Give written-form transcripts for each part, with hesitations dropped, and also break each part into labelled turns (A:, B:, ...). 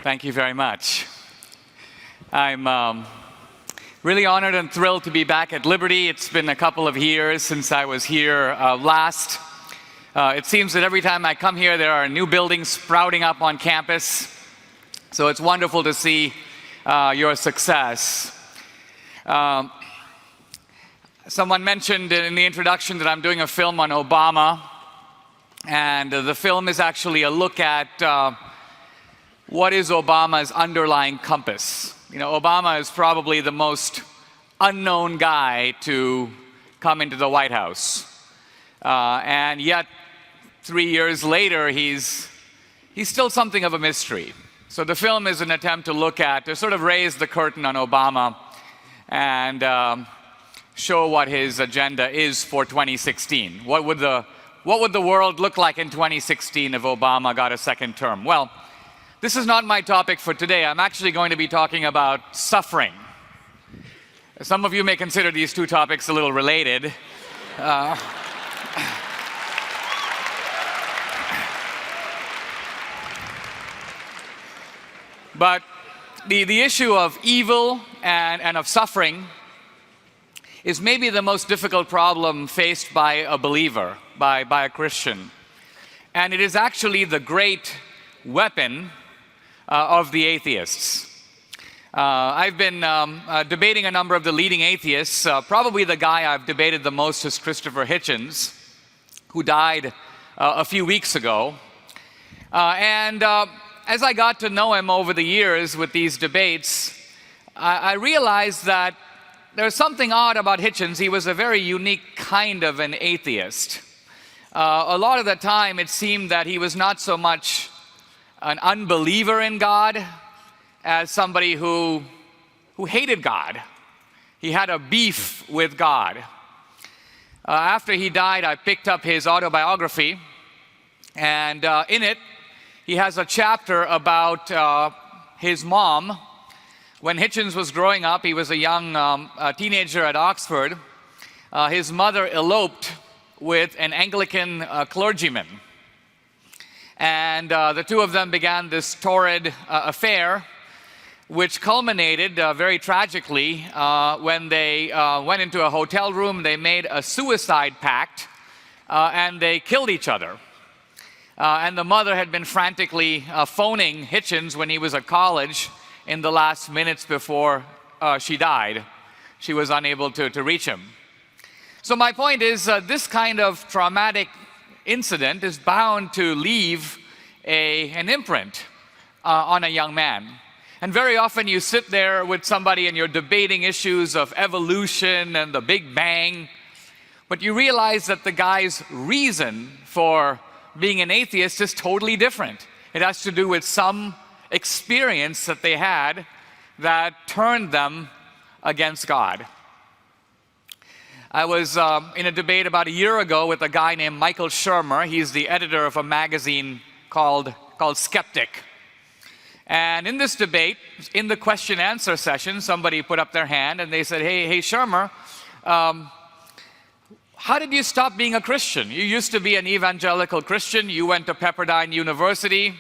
A: Thank you very much. I'm really honored and thrilled to be back at Liberty. It's been a couple of years since I was here last. It seems that every time I come here, there are new buildings sprouting up on campus. So it's wonderful to see your success. Someone mentioned in the introduction that I'm doing a film on Obama. And the film is actually a look at what is Obama's underlying compass. You know, Obama is probably the most unknown guy to come into the White House. And yet, 3 years later, he's still something of a mystery. So the film is an attempt to sort of raise the curtain on Obama and show what his agenda is for 2016. What would the world look like in 2016 if Obama got a second term? Well, this is not my topic for today. I'm actually going to be talking about suffering. Some of you may consider these two topics a little related. But the issue of evil and of suffering is maybe the most difficult problem faced by a believer, by a Christian. And it is actually the great weapon of the atheists. I've been debating a number of the leading atheists. Probably the guy I've debated the most is Christopher Hitchens, who died a few weeks ago. As I got to know him over the years with these debates, I realized that there's something odd about Hitchens. He was a very unique kind of an atheist. A lot of the time, it seemed that he was not so much an unbeliever in God as somebody who hated God. He had a beef with God. After he died, I picked up his autobiography, and in it, he has a chapter about his mom. When Hitchens was growing up, he was a young teenager at Oxford. His mother eloped with an Anglican clergyman. And the two of them began this torrid affair, which culminated very tragically when they went into a hotel room. They made a suicide pact, and they killed each other. And the mother had been frantically phoning Hitchens when he was at college in the last minutes before she died. She was unable to reach him. So my point is, this kind of traumatic incident is bound to leave an imprint on a young man. And very often you sit there with somebody and you're debating issues of evolution and the Big Bang, but you realize that the guy's reason for being an atheist is totally different. It has to do with some experience that they had that turned them against God. I was in a debate about a year ago with a guy named Michael Shermer. He's the editor of a magazine called Skeptic. And in this debate, in the question-answer session, somebody put up their hand and they said, hey Shermer, how did you stop being a Christian? You used to be an evangelical Christian. You went to Pepperdine University.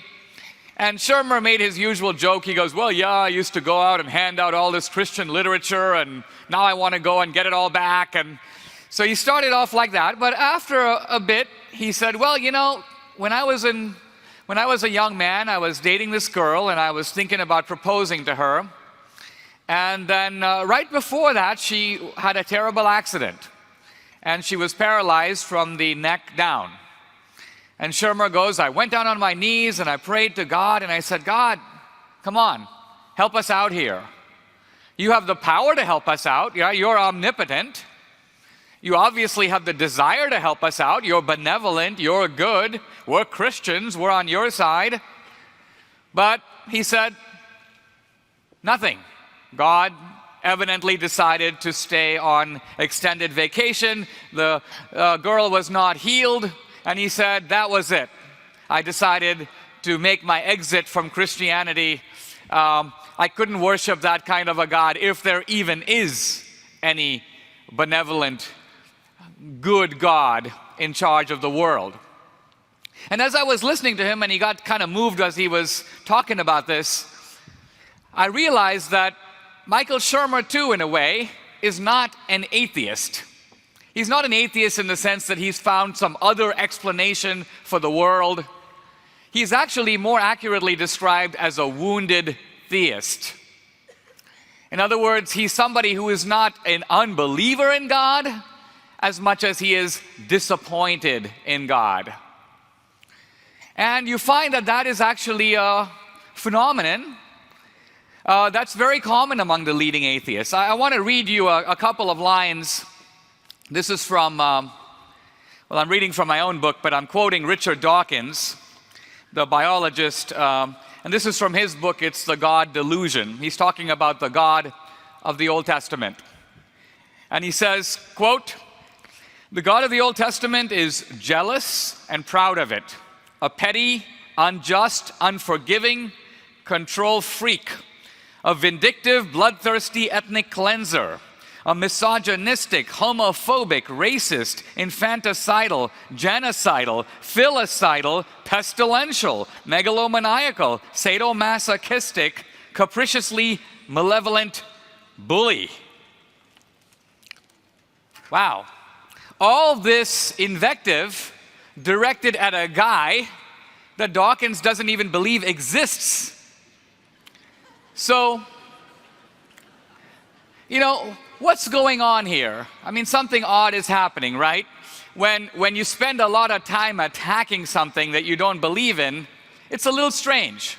A: And Shermer made his usual joke. He goes, well, yeah, I used to go out and hand out all this Christian literature, and now I want to go and get it all back. And so he started off like that. But after a bit, he said, well, you know, when I was a young man, I was dating this girl, and I was thinking about proposing to her. And then right before that, she had a terrible accident, and she was paralyzed from the neck down. And Shermer goes, I went down on my knees and I prayed to God and I said, God, come on, help us out here. You have the power to help us out. Yeah, you're omnipotent. You obviously have the desire to help us out. You're benevolent. You're good. We're Christians. We're on your side. But he said, nothing. God evidently decided to stay on extended vacation. The girl was not healed. And he said, that was it. I decided to make my exit from Christianity. I couldn't worship that kind of a God, if there even is any benevolent, good God in charge of the world. And as I was listening to him, and he got kind of moved as he was talking about this, I realized that Michael Shermer, too, in a way, is not an atheist. He's not an atheist in the sense that he's found some other explanation for the world. He's actually more accurately described as a wounded theist. In other words, he's somebody who is not an unbeliever in God as much as he is disappointed in God. And you find that that is actually a phenomenon that's very common among the leading atheists. I want to read you a couple of lines. This is from, well, I'm reading from my own book, but I'm quoting Richard Dawkins, the biologist, and this is from his book, it's The God Delusion. He's talking about the God of the Old Testament. And he says, quote, "The God of the Old Testament is jealous and proud of it, a petty, unjust, unforgiving control freak, a vindictive, bloodthirsty ethnic cleanser, a misogynistic, homophobic, racist, infanticidal, genocidal, filicidal, pestilential, megalomaniacal, sadomasochistic, capriciously malevolent bully." Wow. All this invective directed at a guy that Dawkins doesn't even believe exists. So, you know, what's going on here? I mean, something odd is happening, right? When you spend a lot of time attacking something that you don't believe in, it's a little strange.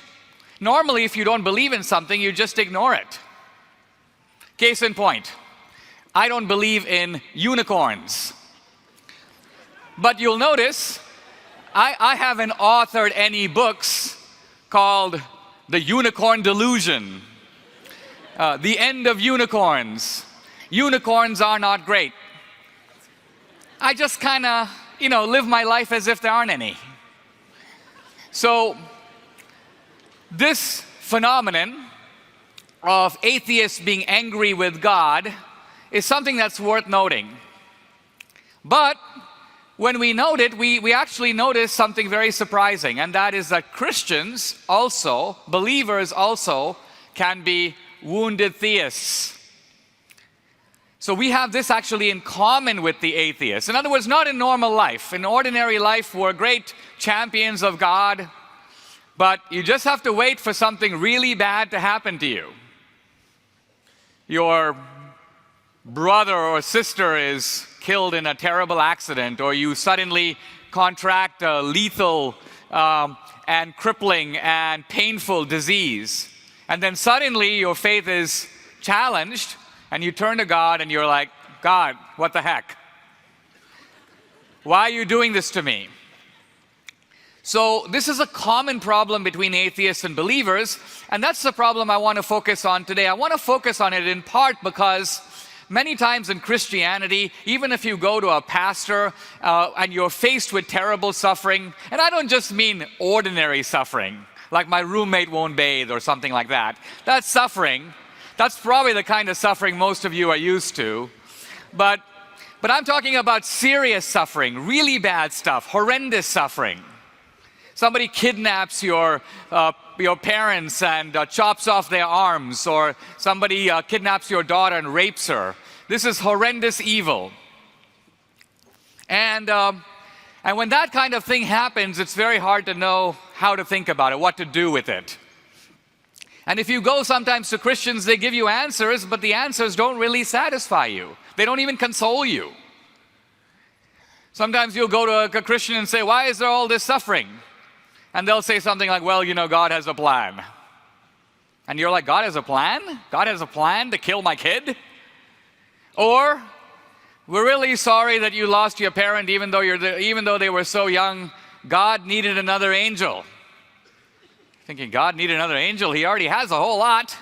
A: Normally, if you don't believe in something, you just ignore it. Case in point, I don't believe in unicorns. But you'll notice, I haven't authored any books called The Unicorn Delusion, The End of Unicorns. Unicorns are not great. I just kind of, live my life as if there aren't any. So, this phenomenon of atheists being angry with God is something that's worth noting. But when we note it, we actually notice something very surprising, and that is that Christians also, believers also, can be wounded theists. So we have this actually in common with the atheists. In other words, not in normal life. In ordinary life, we're great champions of God, but you just have to wait for something really bad to happen to you. Your brother or sister is killed in a terrible accident, or you suddenly contract a lethal and crippling and painful disease. And then suddenly your faith is challenged, and you turn to God and you're like, "God, what the heck? Why are you doing this to me?" So this is a common problem between atheists and believers, and that's the problem I want to focus on today. I want to focus on it in part because many times in Christianity, even if you go to a pastor and you're faced with terrible suffering, and I don't just mean ordinary suffering, like my roommate won't bathe or something like that. That's suffering. That's probably the kind of suffering most of you are used to. But I'm talking about serious suffering, really bad stuff, horrendous suffering. Somebody kidnaps your parents and chops off their arms, or somebody kidnaps your daughter and rapes her. This is horrendous evil. And when that kind of thing happens, it's very hard to know how to think about it, what to do with it. And if you go sometimes to Christians, they give you answers, but the answers don't really satisfy you. They don't even console you. Sometimes you'll go to a Christian and say, "Why is there all this suffering?" And they'll say something like, "Well, God has a plan." And you're like, "God has a plan? God has a plan to kill my kid?" Or, "We're really sorry that you lost your parent even though they were so young. God needed another angel." Thinking, God needed another angel? He already has a whole lot.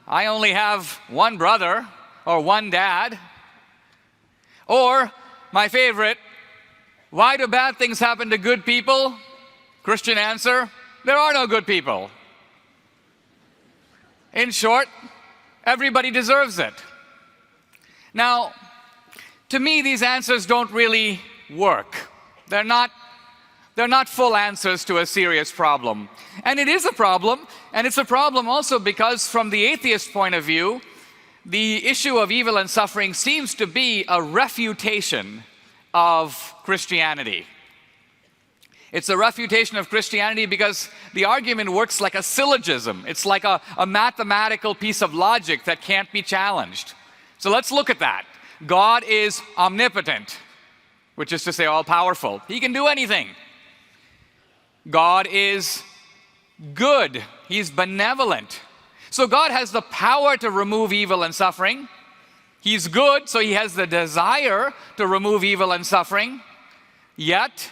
A: I only have one brother or one dad. Or, my favorite, "Why do bad things happen to good people?" Christian answer, "There are no good people." In short, everybody deserves it. Now, to me, these answers don't really work. They're They're not full answers to a serious problem. And it is a problem, and it's a problem also because from the atheist point of view, the issue of evil and suffering seems to be a refutation of Christianity. It's a refutation of Christianity because the argument works like a syllogism. It's like a mathematical piece of logic that can't be challenged. So let's look at that. God is omnipotent, which is to say all-powerful. He can do anything. God is good. He's benevolent. So God has the power to remove evil and suffering. He's good, so he has the desire to remove evil and suffering. Yet,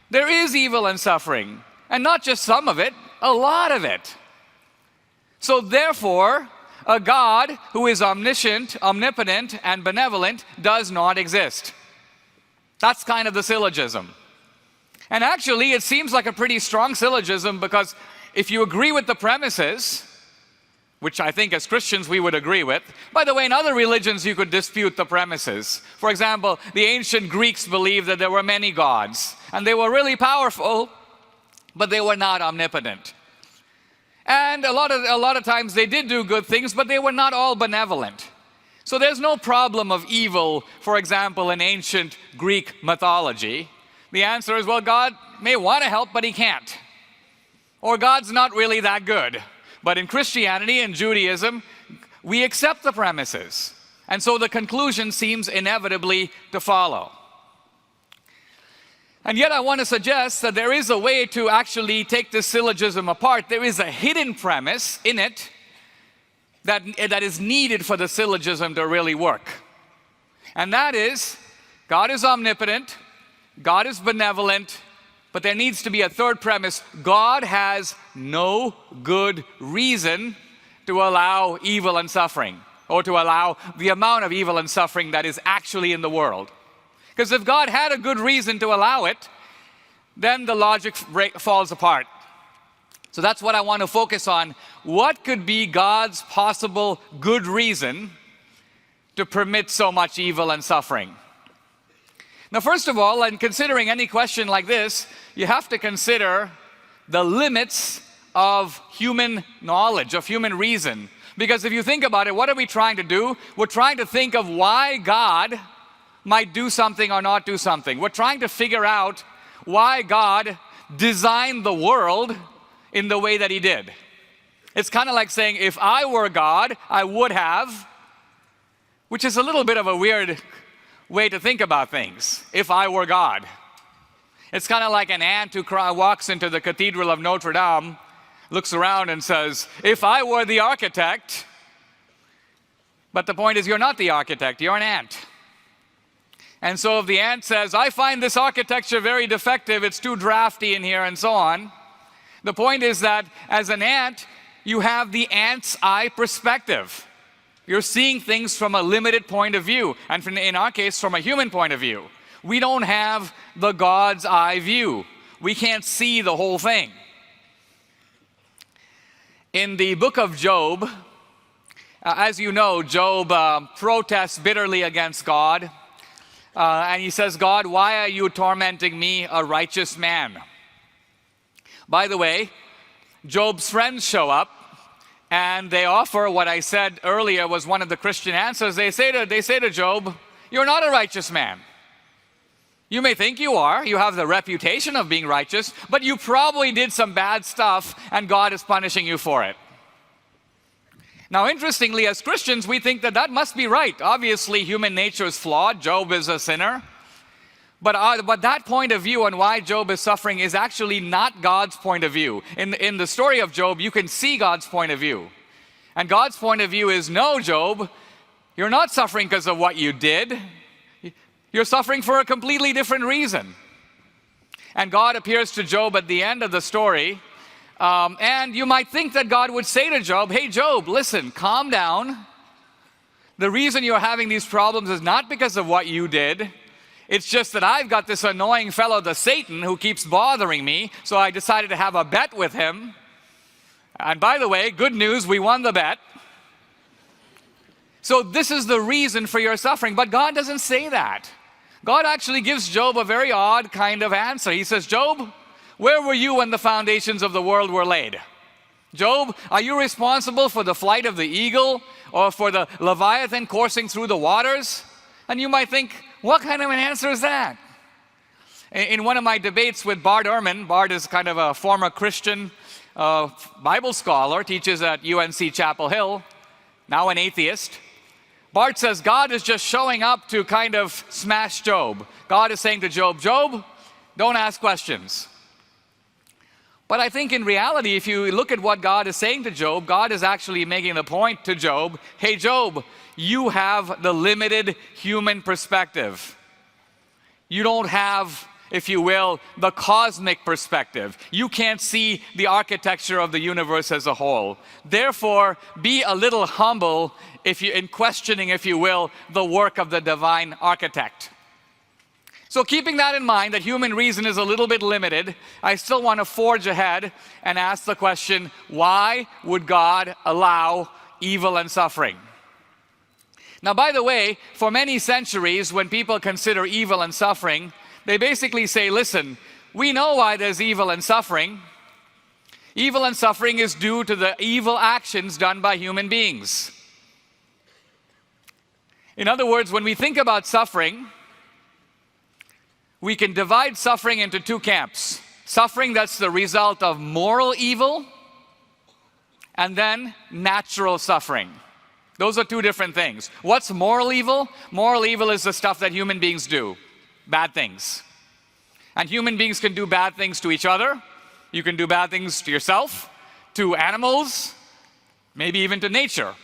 A: there is evil and suffering. And not just some of it, a lot of it. So therefore, a God who is omniscient, omnipotent, and benevolent does not exist. That's kind of the syllogism. And actually, it seems like a pretty strong syllogism because if you agree with the premises, which I think as Christians we would agree with. By the way, in other religions you could dispute the premises. For example, the ancient Greeks believed that there were many gods, and they were really powerful, but they were not omnipotent. And a lot of times they did do good things, but they were not all benevolent. So there's no problem of evil, for example, in ancient Greek mythology. The answer is, well, God may want to help, but he can't. Or God's not really that good. But in Christianity and Judaism, we accept the premises. And so the conclusion seems inevitably to follow. And yet I want to suggest that there is a way to actually take this syllogism apart. There is a hidden premise in it that is needed for the syllogism to really work. And that is, God is omnipotent, God is benevolent, but there needs to be a third premise. God has no good reason to allow evil and suffering, or to allow the amount of evil and suffering that is actually in the world. Because if God had a good reason to allow it, then the logic falls apart. So that's what I want to focus on. What could be God's possible good reason to permit so much evil and suffering? Now, first of all, in considering any question like this, you have to consider the limits of human knowledge, of human reason. Because if you think about it, what are we trying to do? We're trying to think of why God might do something or not do something. We're trying to figure out why God designed the world in the way that he did. It's kind of like saying, if I were God, I would have, which is a little bit of a weird way to think about things. If I were God. It's kind of like an ant who walks into the Cathedral of Notre Dame, looks around and says, if I were the architect. But the point is, you're not the architect, you're an ant. And so if the ant says, I find this architecture very defective, it's too drafty in here, and so on, the point is that as an ant, you have the ant's eye perspective. You're seeing things from a limited point of view, and in our case, from a human point of view. We don't have the God's eye view. We can't see the whole thing. In the book of Job, as you know, Job protests bitterly against God. And he says, God, why are you tormenting me, a righteous man? By the way, Job's friends show up, and they offer what I said earlier was one of the Christian answers. They say to Job, you're not a righteous man. You may think you are. You have the reputation of being righteous, but you probably did some bad stuff, and God is punishing you for it. Now, interestingly, as Christians, we think that that must be right. Obviously, human nature is flawed. Job is a sinner. But that point of view on why Job is suffering is actually not God's point of view. In the story of Job, you can see God's point of view. And God's point of view is, no, Job, you're not suffering because of what you did. You're suffering for a completely different reason. And God appears to Job at the end of the story. And you might think that God would say to Job, hey, Job, listen, calm down. The reason you're having these problems is not because of what you did. It's just that I've got this annoying fellow, the Satan, who keeps bothering me, so I decided to have a bet with him. And by the way, good news, we won the bet. So this is the reason for your suffering. But God doesn't say that. God actually gives Job a very odd kind of answer. He says, Job, where were you when the foundations of the world were laid? Job, are you responsible for the flight of the eagle or for the Leviathan coursing through the waters? And you might think, what kind of an answer is that? In one of my debates with Bart Ehrman, Bart is kind of a former Christian Bible scholar, teaches at UNC Chapel Hill, now an atheist. Bart says God is just showing up to kind of smash Job. God is saying to Job, Job, don't ask questions. But I think in reality, if you look at what God is saying to Job, God is actually making the point to Job, hey Job, you have the limited human perspective. You don't have, if you will, the cosmic perspective. You can't see the architecture of the universe as a whole. Therefore, be a little humble in questioning, if you will, the work of the divine architect. So keeping that in mind, that human reason is a little bit limited, I still want to forge ahead and ask the question, why would God allow evil and suffering? Now, by the way, for many centuries, when people consider evil and suffering, they basically say, listen, we know why there's evil and suffering. Evil and suffering is due to the evil actions done by human beings. In other words, when we think about suffering, we can divide suffering into two camps. Suffering that's the result of moral evil, and then natural suffering. Those are two different things. What's moral evil? Moral evil is the stuff that human beings do. Bad things. And human beings can do bad things to each other. You can do bad things to yourself, to animals, maybe even to nature.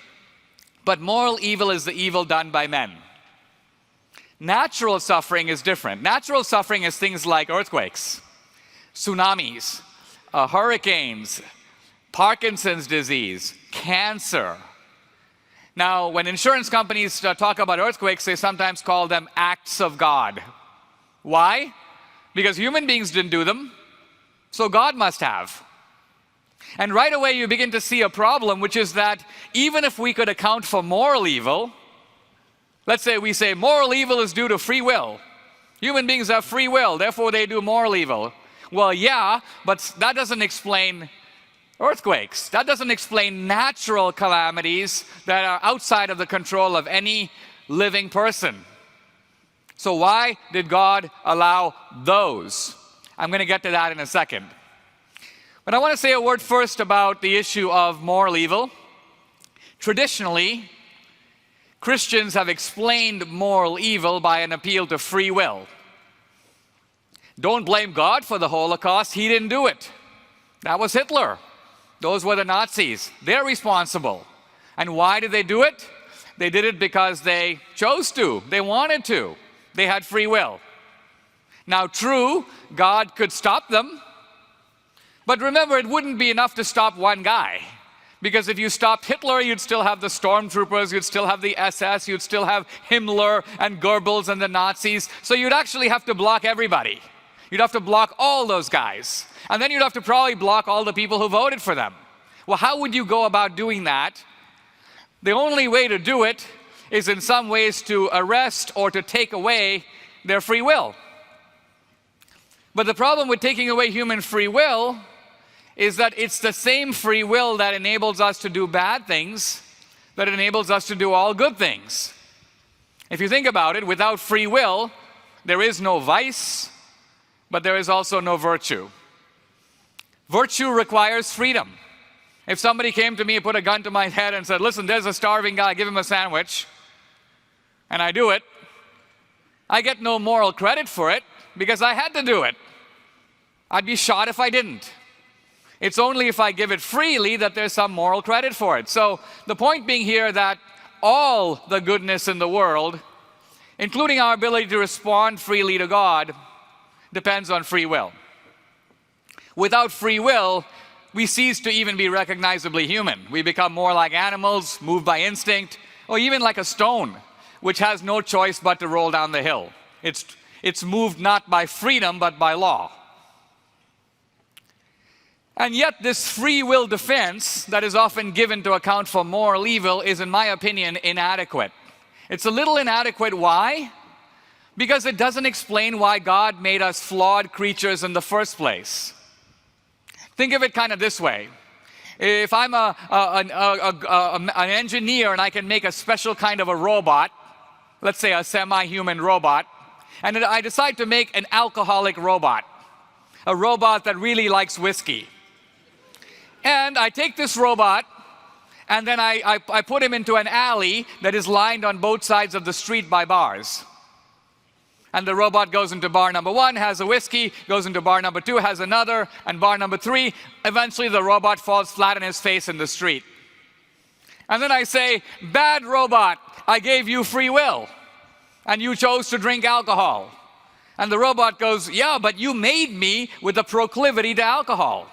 A: But moral evil is the evil done by men. Natural suffering is different. Natural suffering is things like earthquakes, tsunamis, hurricanes, Parkinson's disease, cancer. Now, when insurance companies talk about earthquakes, they sometimes call them acts of God. Why? Because human beings didn't do them, so God must have. And right away you begin to see a problem, which is that even if we could account for moral evil, let's say we say moral evil is due to free will. Human beings have free will, therefore they do moral evil. Well, yeah, but that doesn't explain earthquakes. That doesn't explain natural calamities that are outside of the control of any living person. So why did God allow those? I'm going to get to that in a second. But I want to say a word first about the issue of moral evil. Traditionally, Christians have explained moral evil by an appeal to free will. Don't blame God for the Holocaust. He didn't do it. That was Hitler. Those were the Nazis. They're responsible. And why did they do it? They did it because they chose to. They wanted to. They had free will. Now, true, God could stop them. But remember, it wouldn't be enough to stop one guy. Because if you stopped Hitler, you'd still have the stormtroopers, you'd still have the SS, you'd still have Himmler and Goebbels and the Nazis. So you'd actually have to block everybody. You'd have to block all those guys. And then you'd have to probably block all the people who voted for them. Well, how would you go about doing that? The only way to do it is in some ways to arrest or to take away their free will. But the problem with taking away human free will is that it's the same free will that enables us to do bad things that enables us to do all good things. If you think about it, without free will, there is no vice, but there is also no virtue. Virtue requires freedom. If somebody came to me and put a gun to my head and said, listen, there's a starving guy, give him a sandwich, and I do it, I get no moral credit for it because I had to do it. I'd be shot if I didn't. It's only if I give it freely that there's some moral credit for it. So the point being here that all the goodness in the world, including our ability to respond freely to God, depends on free will. Without free will, we cease to even be recognizably human. We become more like animals, moved by instinct, or even like a stone, which has no choice but to roll down the hill. It's moved not by freedom, but by law. And yet this free will defense that is often given to account for moral evil is, in my opinion, inadequate. It's a little inadequate. Why? Because it doesn't explain why God made us flawed creatures in the first place. Think of it kind of this way. If I'm an engineer and I can make a special kind of a robot, let's say a semi-human robot, and then I decide to make an alcoholic robot, a robot that really likes whiskey. And I take this robot, and then I put him into an alley that is lined on both sides of the street by bars. And the robot goes into bar number 1, has a whiskey, goes into bar number 2, has another, and bar number 3. Eventually the robot falls flat on his face in the street. And then I say, bad robot, I gave you free will, and you chose to drink alcohol. And the robot goes, yeah, but you made me with a proclivity to alcohol.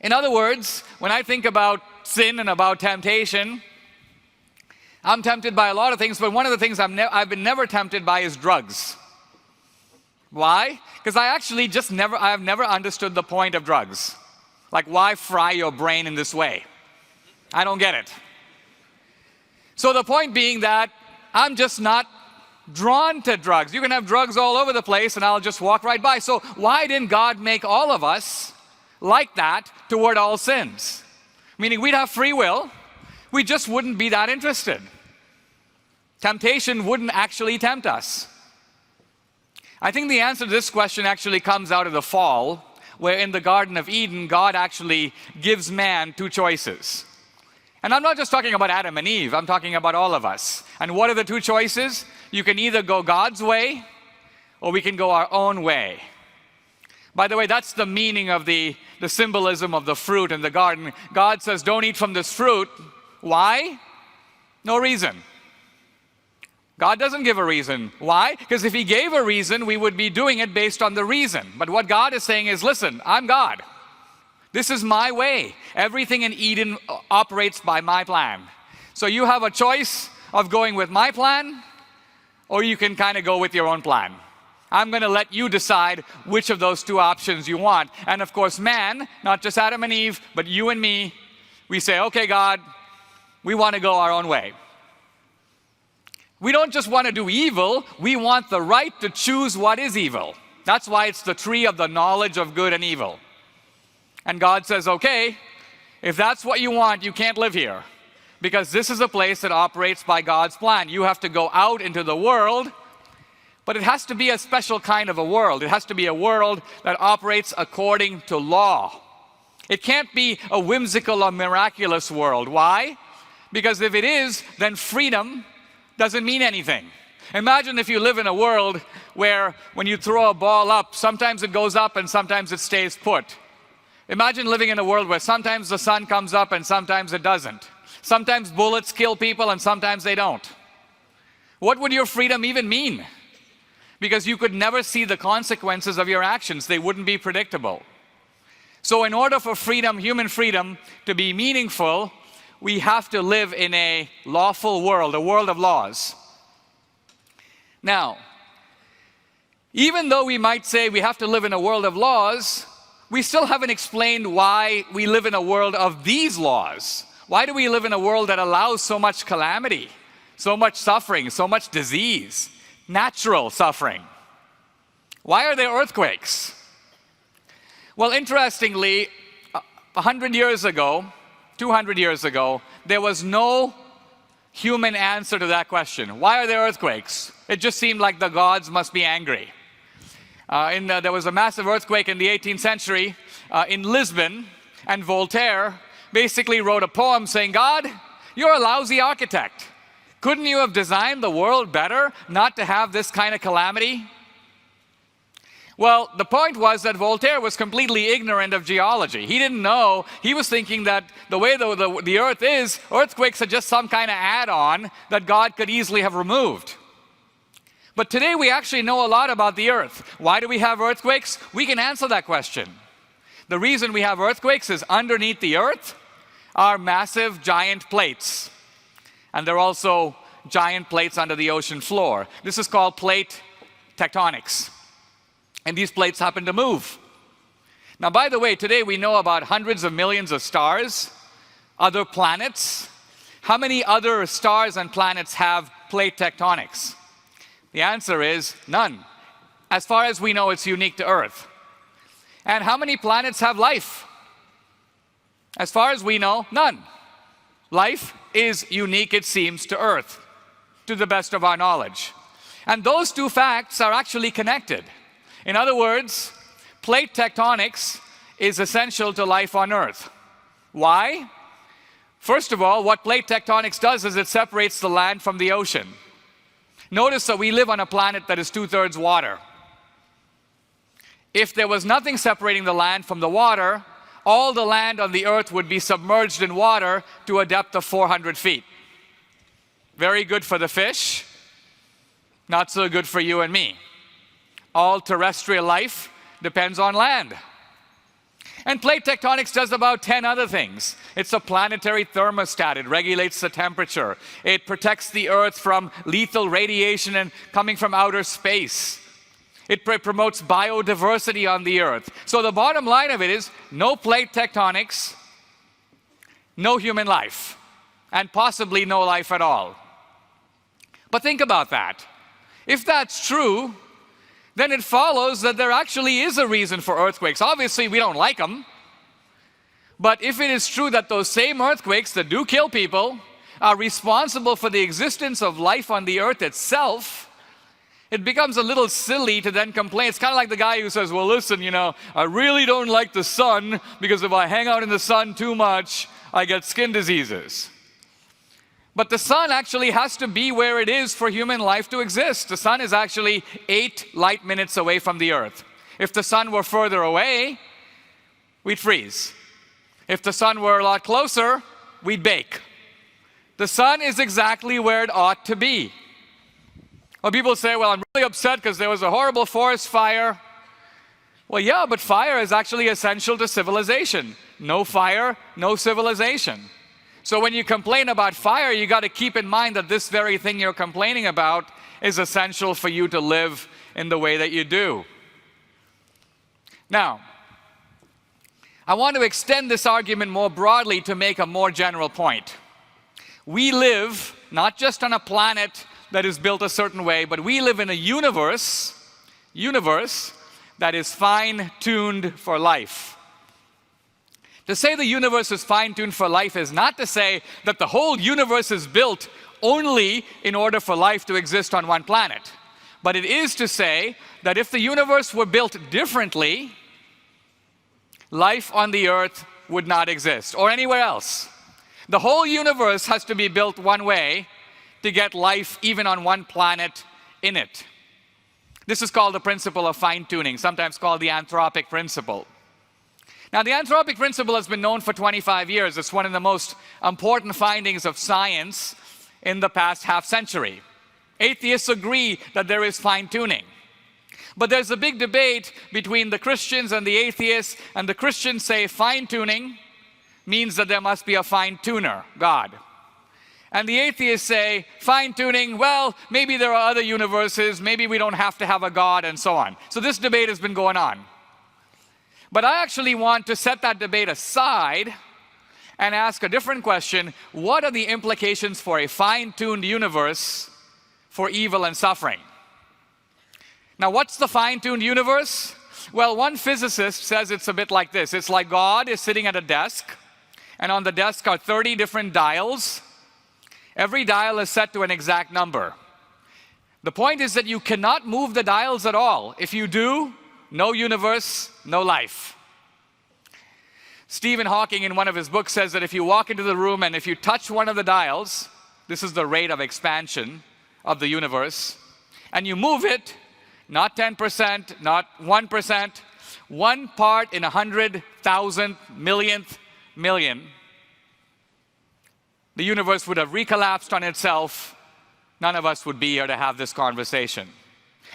A: In other words, when I think about sin and about temptation, I'm tempted by a lot of things, but one of the things I've been never tempted by is drugs. Why? Because I have never understood the point of drugs. Like, why fry your brain in this way? I don't get it. So the point being that I'm just not drawn to drugs. You can have drugs all over the place and I'll just walk right by. So why didn't God make all of us like that toward all sins? Meaning we'd have free will, we just wouldn't be that interested. Temptation wouldn't actually tempt us. I think the answer to this question actually comes out of the fall, where in the Garden of Eden, God actually gives man 2 choices. And I'm not just talking about Adam and Eve, I'm talking about all of us. And what are the 2 choices? You can either go God's way, or we can go our own way. By the way, that's the meaning of the symbolism of the fruit in the garden. God says, don't eat from this fruit. Why? No reason. God doesn't give a reason. Why? Because if he gave a reason, we would be doing it based on the reason. But what God is saying is, listen, I'm God. This is my way. Everything in Eden operates by my plan. So you have a choice of going with my plan, or you can kind of go with your own plan. I'm going to let you decide which of those 2 options you want. And of course, man, not just Adam and Eve, but you and me, we say, okay, God, we want to go our own way. We don't just want to do evil, we want the right to choose what is evil. That's why it's the tree of the knowledge of good and evil. And God says, okay, if that's what you want, you can't live here. Because this is a place that operates by God's plan. You have to go out into the world, but it has to be a special kind of a world. It has to be a world that operates according to law. It can't be a whimsical or miraculous world. Why? Because if it is, then freedom doesn't mean anything. Imagine if you live in a world where when you throw a ball up, sometimes it goes up and sometimes it stays put. Imagine living in a world where sometimes the sun comes up and sometimes it doesn't. Sometimes bullets kill people and sometimes they don't. What would your freedom even mean? Because you could never see the consequences of your actions. They wouldn't be predictable. So in order for freedom, human freedom, to be meaningful, we have to live in a lawful world, a world of laws. Now, even though we might say we have to live in a world of laws, we still haven't explained why we live in a world of these laws. Why do we live in a world that allows so much calamity, so much suffering, so much disease, natural suffering? Why are there earthquakes? Well, interestingly, 100 years ago, 200 years ago, there was no human answer to that question. Why are there earthquakes? It just seemed like the gods must be angry. There was a massive earthquake in the 18th century in Lisbon, and Voltaire basically wrote a poem saying, God, you're a lousy architect. Couldn't you have designed the world better not to have this kind of calamity? Well, the point was that Voltaire was completely ignorant of geology. He didn't know. He was thinking that the way the earth is, earthquakes are just some kind of add-on that God could easily have removed. But today we actually know a lot about the earth. Why do we have earthquakes? We can answer that question. The reason we have earthquakes is underneath the earth are massive giant plates. And there are also giant plates under the ocean floor. This is called plate tectonics. And these plates happen to move. Now, by the way, today we know about hundreds of millions of stars, other planets. How many other stars and planets have plate tectonics? The answer is none. As far as we know, it's unique to Earth. And how many planets have life? As far as we know, none. Life is unique, it seems, to Earth, to the best of our knowledge. And those two facts are actually connected. In other words, plate tectonics is essential to life on Earth. Why? First of all, what plate tectonics does is it separates the land from the ocean. Notice that we live on a planet that is 2/3 water. If there was nothing separating the land from the water, all the land on the Earth would be submerged in water to a depth of 400 feet. Very good for the fish, not so good for you and me. All terrestrial life depends on land. And plate tectonics does about 10 other things. It's a planetary thermostat. It regulates the temperature. It protects the Earth from lethal radiation and coming from outer space. It promotes biodiversity on the Earth. So the bottom line of it is no plate tectonics, no human life, and possibly no life at all. But think about that. If that's true, then it follows that there actually is a reason for earthquakes. Obviously, we don't like them. But if it is true that those same earthquakes that do kill people are responsible for the existence of life on the Earth itself, it becomes a little silly to then complain. It's kind of like the guy who says, well, listen, I really don't like the sun because if I hang out in the sun too much, I get skin diseases. But the sun actually has to be where it is for human life to exist. The sun is actually 8 light minutes away from the Earth. If the sun were further away, we'd freeze. If the sun were a lot closer, we'd bake. The sun is exactly where it ought to be. Well, people say, well, I'm really upset because there was a horrible forest fire. Well, yeah, but fire is actually essential to civilization. No fire, no civilization. So when you complain about fire, you got to keep in mind that this very thing you're complaining about is essential for you to live in the way that you do. Now, I want to extend this argument more broadly to make a more general point. We live not just on a planet that is built a certain way, but we live in a universe that is fine-tuned for life. To say the universe is fine-tuned for life is not to say that the whole universe is built only in order for life to exist on one planet. But it is to say that if the universe were built differently, life on the Earth would not exist, or anywhere else. The whole universe has to be built one way to get life even on one planet in it. This is called the principle of fine-tuning, sometimes called the anthropic principle. Now, the anthropic principle has been known for 25 years. It's one of the most important findings of science in the past half century. Atheists agree that there is fine-tuning. But there's a big debate between the Christians and the atheists, and the Christians say fine-tuning means that there must be a fine-tuner, God. And the atheists say fine-tuning, well, maybe there are other universes, maybe we don't have to have a God, and so on. So this debate has been going on. But I actually want to set that debate aside and ask a different question. What are the implications for a fine-tuned universe for evil and suffering? Now, what's the fine-tuned universe? Well, one physicist says it's a bit like this. It's like God is sitting at a desk, and on the desk are 30 different dials. Every dial is set to an exact number. The point is that you cannot move the dials at all. If you do, no universe, no life. Stephen Hawking, in one of his books, says that if you walk into the room and if you touch one of the dials, this is the rate of expansion of the universe, and you move it, not 10%, not 1%, 1 part in 100,000 millionth million, the universe would have recollapsed on itself. None of us would be here to have this conversation.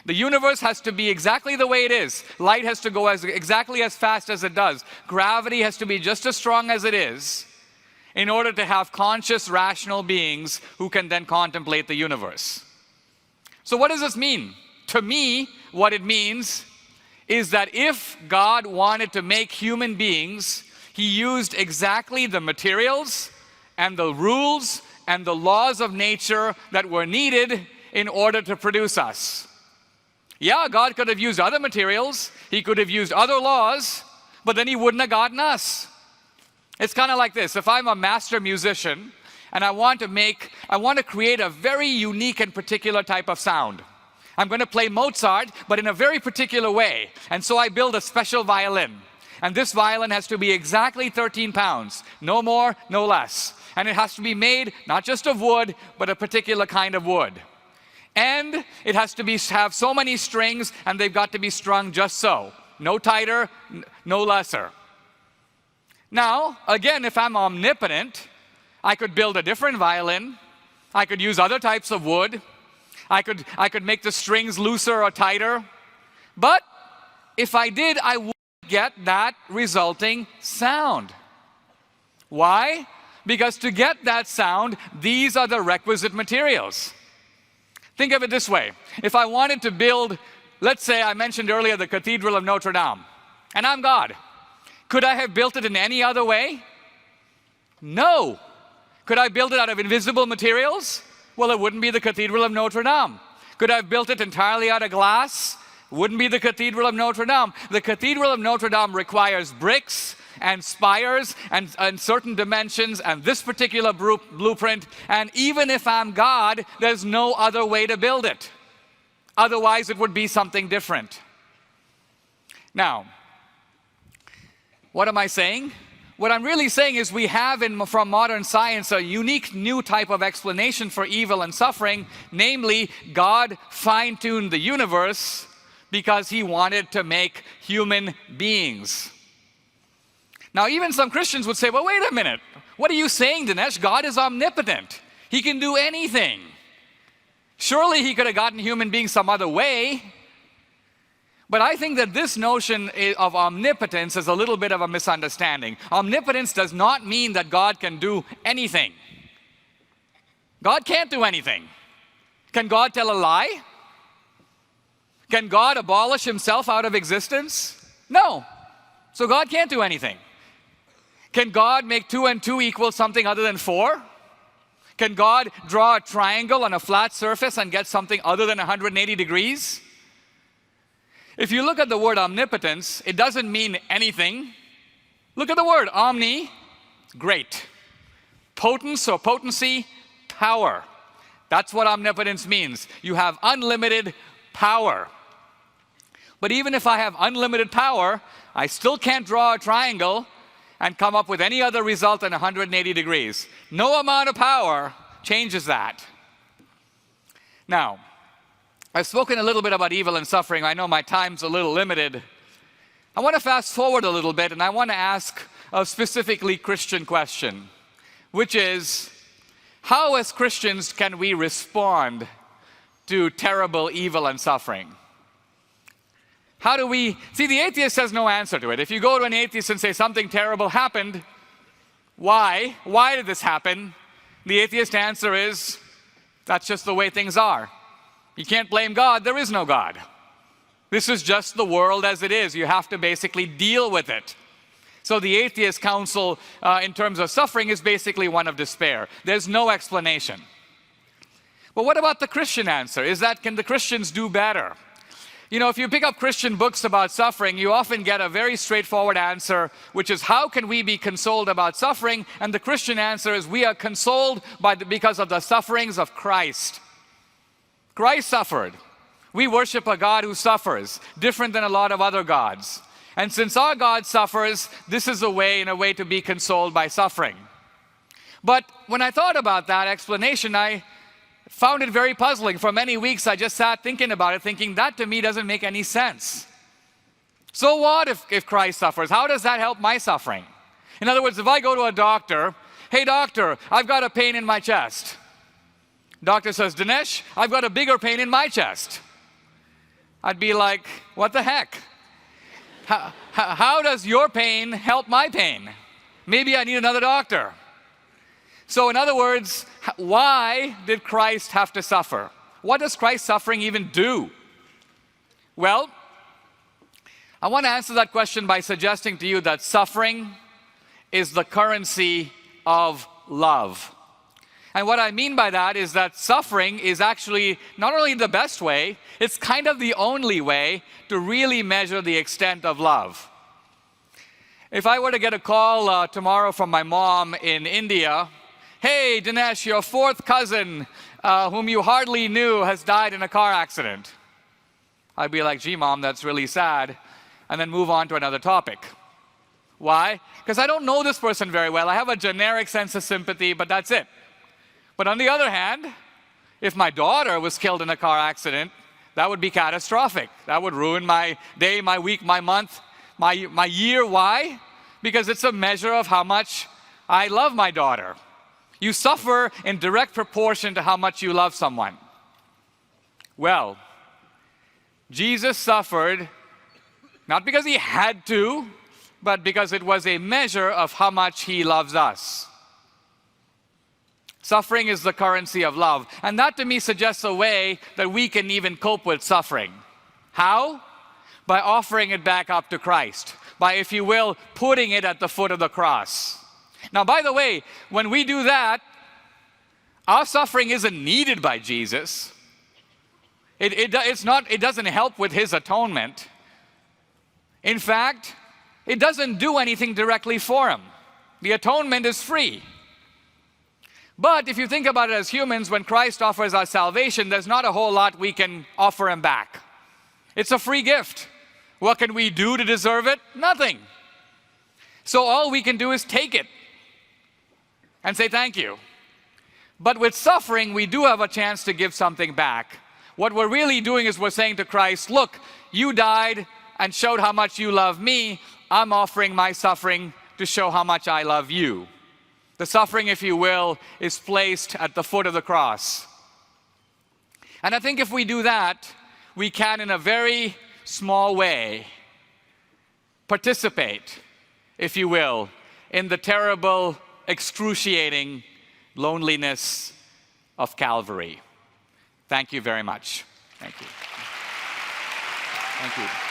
A: The universe has to be exactly the way it is. Light has to go exactly as fast as it does. Gravity has to be just as strong as it is in order to have conscious, rational beings who can then contemplate the universe. So what does this mean? To me, what it means is that if God wanted to make human beings, He used exactly the materials and the rules and the laws of nature that were needed in order to produce us. Yeah, God could have used other materials, he could have used other laws, but then he wouldn't have gotten us. It's kind of like this. If I'm a master musician and I want to create a very unique and particular type of sound. I'm going to play Mozart, but in a very particular way. And so I build a special violin. And this violin has to be exactly 13 pounds, no more, no less. And it has to be made not just of wood, but a particular kind of wood. And it has to have so many strings, and they've got to be strung just so. No tighter, no lesser. Now, again, if I'm omnipotent, I could build a different violin. I could use other types of wood. I could make the strings looser or tighter. But if I did, I wouldn't get that resulting sound. Why? Because to get that sound, these are the requisite materials. Think of it this way. If I wanted to build, let's say I mentioned earlier the Cathedral of Notre Dame, and I'm God. Could I have built it in any other way? No. Could I build it out of invisible materials? Well, it wouldn't be the Cathedral of Notre Dame. Could I have built it entirely out of glass? Wouldn't be the Cathedral of Notre Dame. The Cathedral of Notre Dame requires bricks and spires and certain dimensions and this particular blueprint. And even if I'm God, there's no other way to build it. Otherwise, it would be something different. Now, what am I saying? What I'm really saying is we have from modern science a unique new type of explanation for evil and suffering, namely God fine-tuned the universe because he wanted to make human beings. Now even some Christians would say, well, wait a minute, what are you saying, Dinesh? God is omnipotent. He can do anything. Surely he could have gotten human beings some other way. But I think that this notion of omnipotence is a little bit of a misunderstanding. Omnipotence does not mean that God can do anything. God can't do anything. Can God tell a lie? Can God abolish himself out of existence? No. So God can't do anything. Can God make 2 and 2 equal something other than 4? Can God draw a triangle on a flat surface and get something other than 180 degrees? If you look at the word omnipotence, it doesn't mean anything. Look at the word omni, great. Potence or potency, power. That's what omnipotence means. You have unlimited power. But even if I have unlimited power, I still can't draw a triangle and come up with any other result than 180 degrees. No amount of power changes that. Now, I've spoken a little bit about evil and suffering. I know my time's a little limited. I want to fast forward a little bit, and I want to ask a specifically Christian question, which is, how as Christians can we respond to terrible evil and suffering? How do we... See, the atheist has no answer to it. If you go to an atheist and say something terrible happened, why? Why did this happen? The atheist answer is, that's just the way things are. You can't blame God, there is no God. This is just the world as it is. You have to basically deal with it. So the atheist counsel in terms of suffering is basically one of despair. There's no explanation. But what about the Christian answer? Can the Christians do better? You know, if you pick up Christian books about suffering, you often get a very straightforward answer, which is, how can we be consoled about suffering? And the Christian answer is, we are consoled because of the sufferings of Christ. Christ suffered. We worship a God who suffers, different than a lot of other gods. And since our God suffers, this is a way to be consoled by suffering. But when I thought about that explanation, I found it very puzzling. For many weeks, I just sat thinking about it, thinking that to me doesn't make any sense. So what if Christ suffers? How does that help my suffering? In other words, if I go to a doctor, hey doctor, I've got a pain in my chest. Doctor says, Dinesh, I've got a bigger pain in my chest. I'd be like, what the heck? How does your pain help my pain? Maybe I need another doctor. So in other words, why did Christ have to suffer? What does Christ's suffering even do? Well, I want to answer that question by suggesting to you that suffering is the currency of love. And what I mean by that is that suffering is actually not only the best way, it's kind of the only way to really measure the extent of love. If I were to get a call tomorrow from my mom in India, "Hey, Dinesh, your fourth cousin, whom you hardly knew, has died in a car accident," I'd be like, "Gee, Mom, that's really sad," and then move on to another topic. Why? Because I don't know this person very well. I have a generic sense of sympathy, but that's it. But on the other hand, if my daughter was killed in a car accident, that would be catastrophic. That would ruin my day, my week, my month, my year. Why? Because it's a measure of how much I love my daughter. You suffer in direct proportion to how much you love someone. Well, Jesus suffered not because he had to, but because it was a measure of how much he loves us. Suffering is the currency of love. And that to me suggests a way that we can even cope with suffering. How? By offering it back up to Christ. By, if you will, putting it at the foot of the cross. Now, by the way, when we do that, our suffering isn't needed by Jesus. It doesn't help with his atonement. In fact, it doesn't do anything directly for him. The atonement is free. But if you think about it as humans, when Christ offers us salvation, there's not a whole lot we can offer him back. It's a free gift. What can we do to deserve it? Nothing. So all we can do is take it and say thank you. But with suffering, we do have a chance to give something back. What we're really doing is we're saying to Christ, "Look, you died and showed how much you love me. I'm offering my suffering to show how much I love you." The suffering, if you will, is placed at the foot of the cross. And I think if we do that, we can, in a very small way, participate, if you will, in the terrible, excruciating loneliness of Calvary. Thank you very much. Thank you. Thank you.